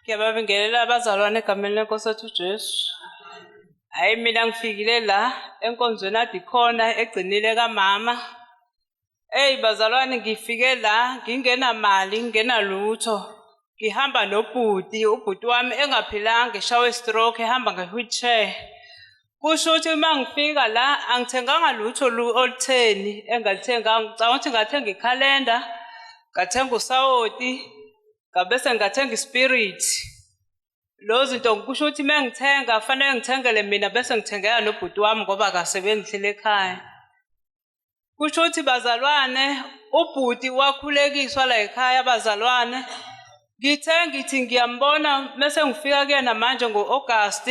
Ngiyababingelela abazalwane egameni lenkosi yethu uJesu. Hayi mina ngifikile la enkonzweni ade khona egcinile kaMama. Bazalwane ngifike la ngingenamali ngingenalutho. Ngihamba nobhuti, ubhuti wami engaphilanga eshawe stroke ehamba nge-wheelchair. Kusho ukuthi uma ngifika la angithenganga lutho olutheni engalithenganga. Ngicabanga ukuthi ngathenga ikhalenda, ngathenga usawoti, ngabese ngathenga ispirit. Lo zinto kusho ukuthi mengithenga fanele ngithengele mina bese ngithengela nobhuti wami ngoba akasebenzi ekhaya. Kusho ukuthi bazalwane ubhuti wakhulekiswa la ekhaya bazalwane. Ngithi ngiyambona mase ngifika kuyena manje ngo-August.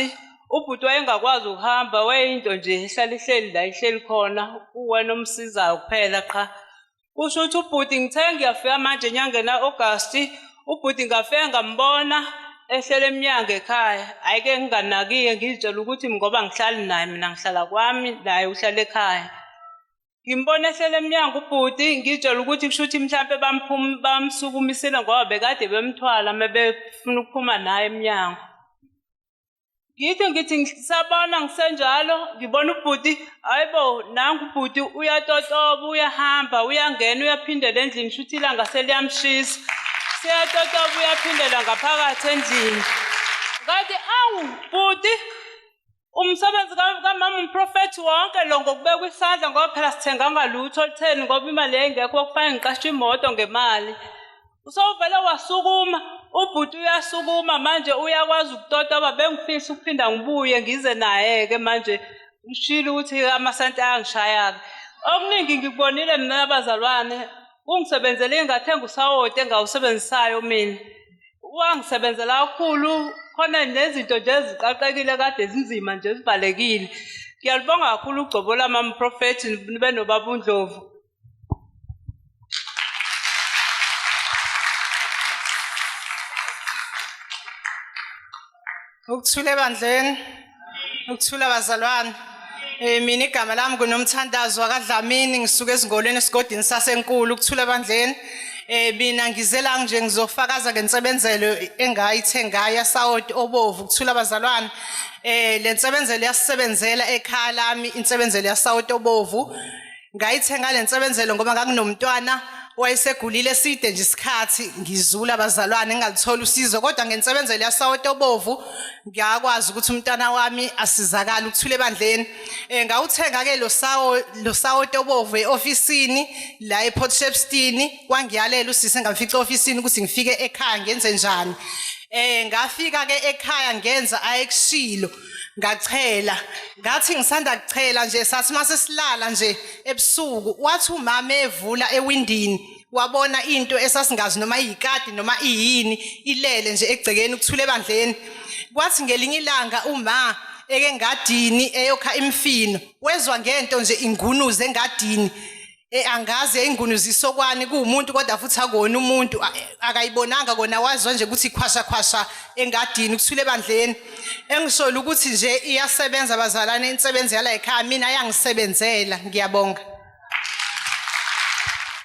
Ubhuti wayengakwazi ukuhamba wayinto nje ihleli la ihleli khona uwena omsizayo kuphela qha. Kusho ukuthi ubhuti ngithe ngiyafika manje enyangeni ka-August. Ubhuti ngafika ngambona ehlele eminyango ekhaya. Ayike nginganakiye ngizitshela ukuthi ngoba ngihlali naye mina ngihlala kwami naye uhlala ekhaya. Ngimbona ehlele eminyango ubhuti ngizitshela ukuthi kusho ukuthi mhlambe bamsukumisile ngoba bekade bemthwala mebefuna ukuphuma naye eminyango. Ngithi ngisabona ngisenjalo ngibona ubhuti hayibo nangu ubhuti uyatotoba uyahamba uyangena uyaphindela endlini shuthi ilanga seliyamshisa. Siyatotoba uyaphindela ngaphakathi endlini. Ngathi awu bhuti umsebenzi kaMama umprofeti wonke lo ngokubeka isandla ngoba phela sithenganga lutho olutheni ngoba imali engekho kufanele ngiqashe imoto ngemali. Usovele wasukuma ubhuti uyasukuma manje uyakwazi ukutotoba bengifisa ukuphinda ngibuye ngize naye ke manje ushilo ukuthi amasenti ayangishaya. Okuningi ngikubonile mina abazalwane ungisebenzele engathenga usawoti engawusebenzisayo mina. Wangisebenzela kakhulu khona nezinto nje eziqaqekile kade zinzima nje zivalekile. Ngiyalibonga kakhulu ugcobo lami Prophet nibe nobaba uNdlovu. Ukuthula ebandleni, ukuthula abazalwane. Mina igama lami kuNomthandazo kaDlamini ngisuka ezingolweni esigodini sasenkulu ukuthula ebandleni. Mina ngizela nje ngizofakaza ngensebenzelo engayithengayo yasawoti obovu ukuthula abazalwane. Le nsebenzelo yasisebenzela ekhaya lami insebenzelo yasawoti obovu. Ngayithenga le nsebenzelo ngoba ngakunomntwana wayesegulile eside nje isikhathi ngizula abazalwane ngalithola usizo kodwa ngensebenzelo yasawoti obovu ngiyakwazi ukuthi umntwana wami asizakala ukuthula ebandleni. Ngawuthenga ke lo sawoti obovu eofisini la ePort Shepstone kwangiyalela usisi ngamfica eofisini ukuthi ngifike ekhaya ngenze njani. Ngafika ke ekhaya ngenza ayekushilo ngachela ngathi ngisanda kuchela nje sathi mase silala nje ebusuku wathi umama evula ewindini wabona into esasingazi noma iyikati noma iyini ilele nje egcekeni ukuthula ebandleni. Kwathi ngelinye ilanga uma eke ngadini eyokha imfino wezwa ngento nje ingunuze engadini. Angazi ingunuziso kwani kuumuntu kodwa futhi akona umuntu akayibonanga kona wazwa nje ukuthi ikhwasha engadini ukuthula ebandleni. Engishola ukuthi nje iyasebenza abazalwane insebenzi yala ekhaya mina yangisebenzela ngiyabonga.